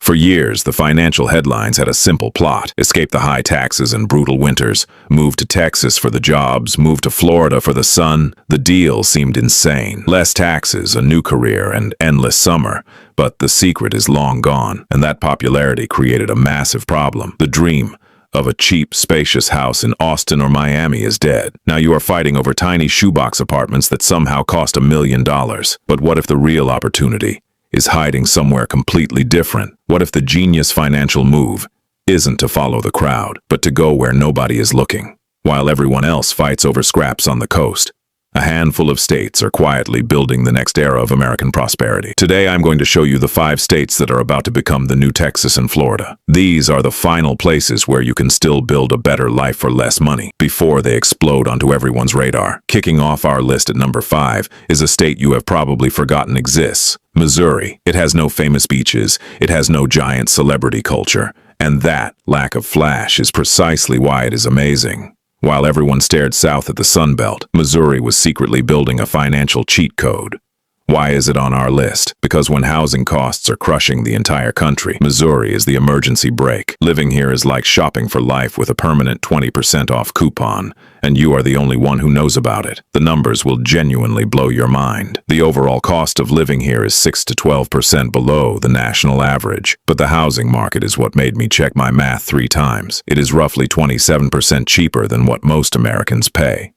For years, the financial headlines had a simple plot: escape the high taxes and brutal winters, move to Texas for the jobs, move to Florida for the sun. The deal seemed insane. Less taxes, a new career, and endless summer. But the secret is long gone, and that popularity created a massive problem. The dream of a cheap, spacious house in Austin or Miami is dead. Now you are fighting over tiny shoebox apartments that somehow cost $1 million. But what if the real opportunity is hiding somewhere completely different? What if the genius financial move isn't to follow the crowd, but to go where nobody is looking, while everyone else fights over scraps on the coast? A handful of states are quietly building the next era of American prosperity. Today, I'm going to show you the 5 states that are about to become the new Texas and Florida. These are the final places where you can still build a better life for less money before they explode onto everyone's radar. Kicking off our list at number 5 is a state you have probably forgotten exists: Missouri. It has no famous beaches, it has no giant celebrity culture, and that lack of flash is precisely why it is amazing. While everyone stared south at the Sun Belt, Missouri was secretly building a financial cheat code. Why is it on our list? Because when housing costs are crushing the entire country, Missouri is the emergency brake. Living here is like shopping for life with a permanent 20% off coupon, and you are the only one who knows about it. The numbers will genuinely blow your mind. The overall cost of living here is 6 to 12% below the national average. But the housing market is what made me check my math 3 times. It is roughly 27% cheaper than what most Americans pay.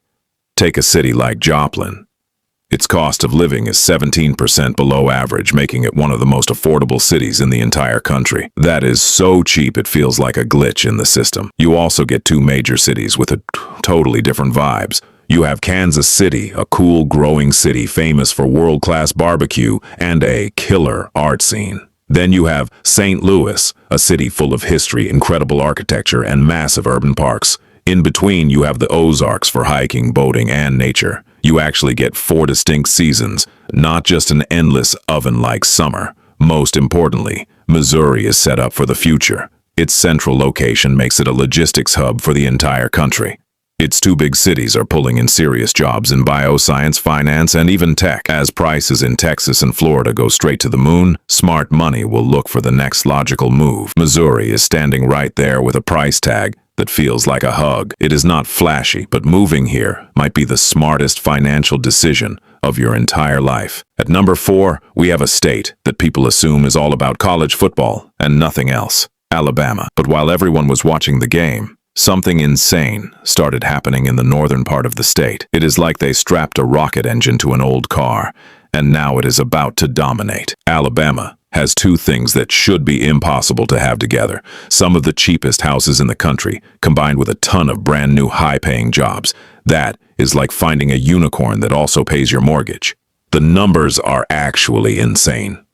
Take a city like Joplin. Its cost of living is 17% below average, making it one of the most affordable cities in the entire country. That is so cheap it feels like a glitch in the system. You also get 2 major cities with totally different vibes. You have Kansas City, a cool, growing city famous for world-class barbecue and a killer art scene. Then you have St. Louis, a city full of history, incredible architecture, and massive urban parks. In between, you have the Ozarks for hiking, boating, and nature. You actually get 4 distinct seasons, not just an endless oven-like summer. Most importantly, Missouri is set up for the future. Its central location makes it a logistics hub for the entire country. Its 2 big cities are pulling in serious jobs in bioscience, finance, and even tech. As prices in Texas and Florida go straight to the moon, smart money will look for the next logical move. Missouri is standing right there with a price tag that feels like a hug. It is not flashy, but moving here might be the smartest financial decision of your entire life. At number 4, we have a state that people assume is all about college football and nothing else: Alabama. But while everyone was watching the game, something insane started happening in the northern part of the state. It is like they strapped a rocket engine to an old car, and now it is about to dominate. Alabama has 2 things that should be impossible to have together: some of the cheapest houses in the country, combined with a ton of brand new high-paying jobs. That is like finding a unicorn that also pays your mortgage. The numbers are actually insane.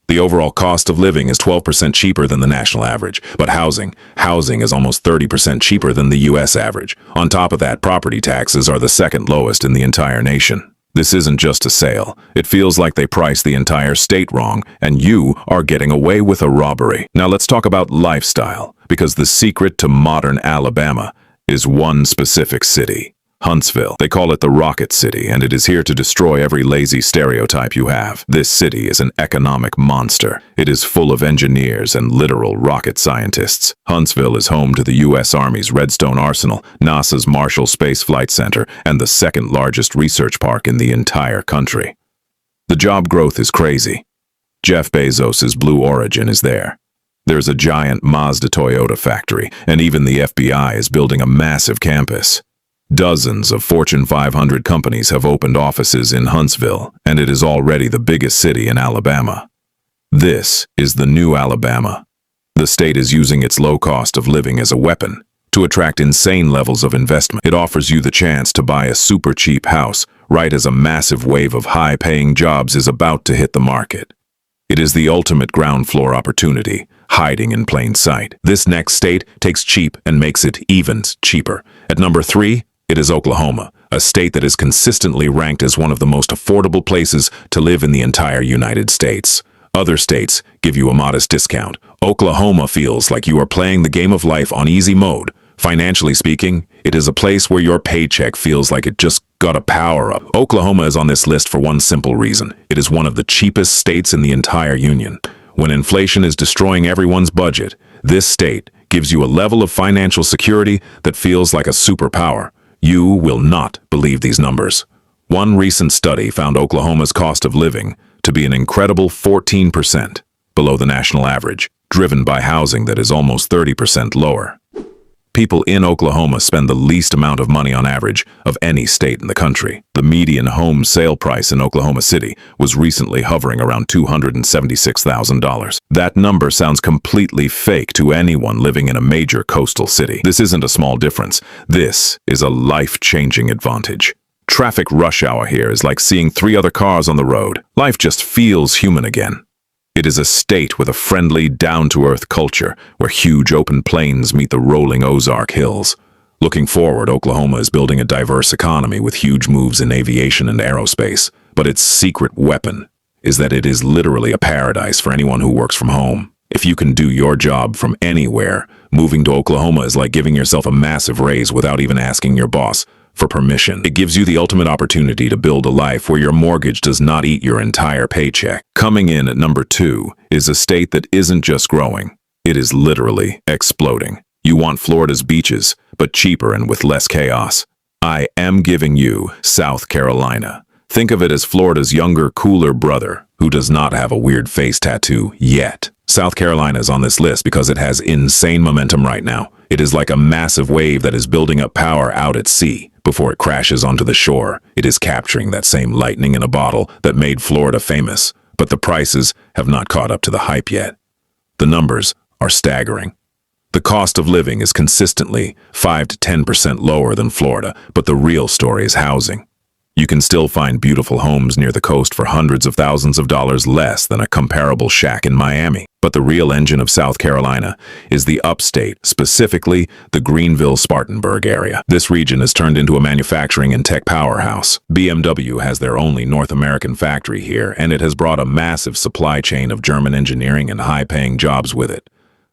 The overall cost of living is 12% cheaper than the national average, but housing is almost 30% cheaper than the US average. On top of that, property taxes are the second lowest in the entire nation. This isn't just a sale. It feels like they priced the entire state wrong, and you are getting away with a robbery. Now let's talk about lifestyle, because the secret to modern Alabama is one specific city: Huntsville. They call it the Rocket City, and it is here to destroy every lazy stereotype you have. This city is an economic monster. It is full of engineers and literal rocket scientists. Huntsville is home to the U.S. Army's Redstone Arsenal, NASA's Marshall Space Flight Center, and the second largest research park in the entire country. The job growth is crazy. Jeff Bezos's Blue Origin is there. There's a giant Mazda Toyota factory, and even the FBI is building a massive campus. Dozens of Fortune 500 companies have opened offices in Huntsville, and it is already the biggest city in Alabama. This is the new Alabama. The state is using its low cost of living as a weapon to attract insane levels of investment. It offers you the chance to buy a super cheap house right as a massive wave of high-paying jobs is about to hit the market. It is the ultimate ground floor opportunity, hiding in plain sight. This next state takes cheap and makes it even cheaper. At number 3, it is Oklahoma, a state that is consistently ranked as one of the most affordable places to live in the entire United States. Other states give you a modest discount. Oklahoma feels like you are playing the game of life on easy mode. Financially speaking, it is a place where your paycheck feels like it just got a power-up. Oklahoma is on this list for one simple reason: it is one of the cheapest states in the entire union. When inflation is destroying everyone's budget, this state gives you a level of financial security that feels like a superpower. You will not believe these numbers. One recent study found Oklahoma's cost of living to be an incredible 14% below the national average, driven by housing that is almost 30% lower. People in Oklahoma spend the least amount of money on average of any state in the country. The median home sale price in Oklahoma City was recently hovering around $276,000. That number sounds completely fake to anyone living in a major coastal city. This isn't a small difference. This is a life-changing advantage. Traffic rush hour here is like seeing 3 other cars on the road. Life just feels human again. It is a state with a friendly, down-to-earth culture where huge open plains meet the rolling Ozark Hills. Looking forward, Oklahoma is building a diverse economy with huge moves in aviation and aerospace. But its secret weapon is that it is literally a paradise for anyone who works from home. If you can do your job from anywhere, moving to Oklahoma is like giving yourself a massive raise without even asking your boss for permission. It gives you the ultimate opportunity to build a life where your mortgage does not eat your entire paycheck. Coming in at number 2 is a state that isn't just growing. It is literally exploding. You want Florida's beaches, but cheaper and with less chaos. I am giving you South Carolina. Think of it as Florida's younger, cooler brother who does not have a weird face tattoo yet. South Carolina is on this list because it has insane momentum right now. It is like a massive wave that is building up power out at sea. Before it crashes onto the shore, it is capturing that same lightning in a bottle that made Florida famous. But the prices have not caught up to the hype yet. The numbers are staggering. The cost of living is consistently 5 to 10% lower than Florida, but the real story is housing. You can still find beautiful homes near the coast for hundreds of thousands of dollars less than a comparable shack in Miami. But the real engine of South Carolina is the upstate, specifically the Greenville-Spartanburg area. This region has turned into a manufacturing and tech powerhouse. BMW has their only North American factory here, and it has brought a massive supply chain of German engineering and high-paying jobs with it.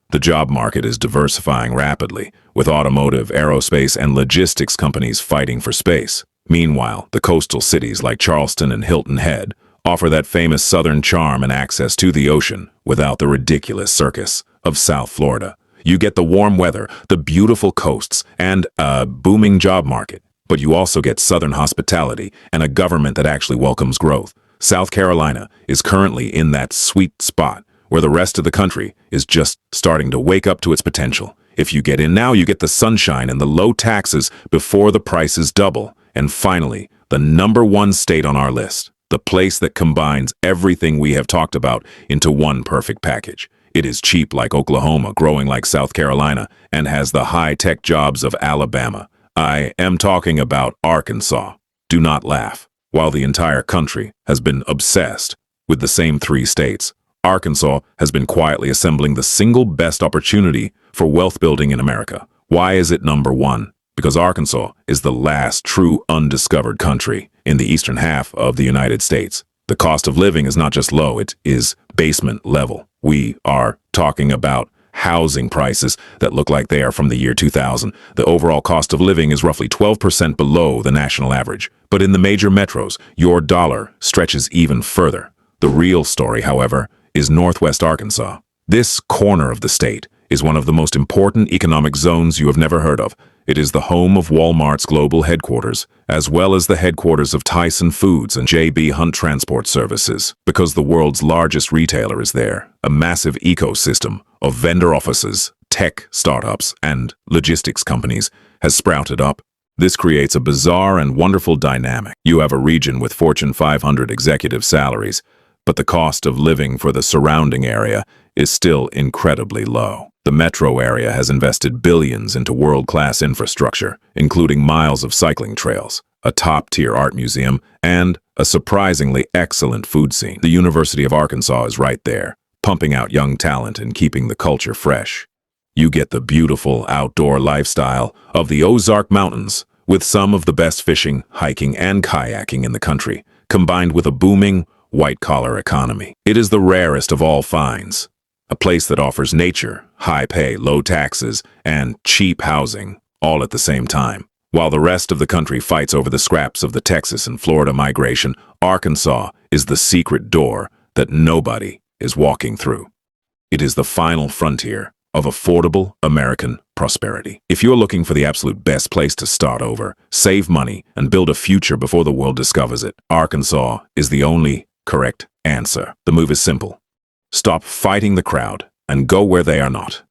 The job market is diversifying rapidly, with automotive, aerospace, and logistics companies fighting for space. Meanwhile, the coastal cities like Charleston and Hilton Head offer that famous southern charm and access to the ocean without the ridiculous circus of South Florida. You get the warm weather, the beautiful coasts, and a booming job market. But you also get southern hospitality and a government that actually welcomes growth. South Carolina is currently in that sweet spot where the rest of the country is just starting to wake up to its potential. If you get in now, you get the sunshine and the low taxes before the prices double. And finally, the number 1 state on our list, the place that combines everything we have talked about into one perfect package. It is cheap like Oklahoma, growing like South Carolina, and has the high-tech jobs of Alabama. I am talking about Arkansas. Do not laugh. While the entire country has been obsessed with the same 3 states, Arkansas has been quietly assembling the single best opportunity for wealth building in America. Why is it number 1? Because Arkansas is the last true undiscovered country in the eastern half of the United States. The cost of living is not just low, it is basement level. We are talking about housing prices that look like they are from the year 2000. The overall cost of living is roughly 12% below the national average. But in the major metros, your dollar stretches even further. The real story, however, is Northwest Arkansas. This corner of the state is one of the most important economic zones you have never heard of. It is the home of Walmart's global headquarters, as well as the headquarters of Tyson Foods and J.B. Hunt Transport Services, because the world's largest retailer is there. A massive ecosystem of vendor offices, tech startups, and logistics companies has sprouted up. This creates a bizarre and wonderful dynamic. You have a region with Fortune 500 executive salaries, but the cost of living for the surrounding area is still incredibly low. The metro area has invested billions into world-class infrastructure, including miles of cycling trails, a top-tier art museum, and a surprisingly excellent food scene. The University of Arkansas is right there, pumping out young talent and keeping the culture fresh. You get the beautiful outdoor lifestyle of the Ozark Mountains, with some of the best fishing, hiking, and kayaking in the country, combined with a booming, white-collar economy. It is the rarest of all finds. A place that offers nature, high pay, low taxes, and cheap housing, all at the same time. While the rest of the country fights over the scraps of the Texas and Florida migration, Arkansas is the secret door that nobody is walking through. It is the final frontier of affordable American prosperity. If you're looking for the absolute best place to start over, save money, and build a future before the world discovers it, Arkansas is the only correct answer. The move is simple. Stop fighting the crowd and go where they are not.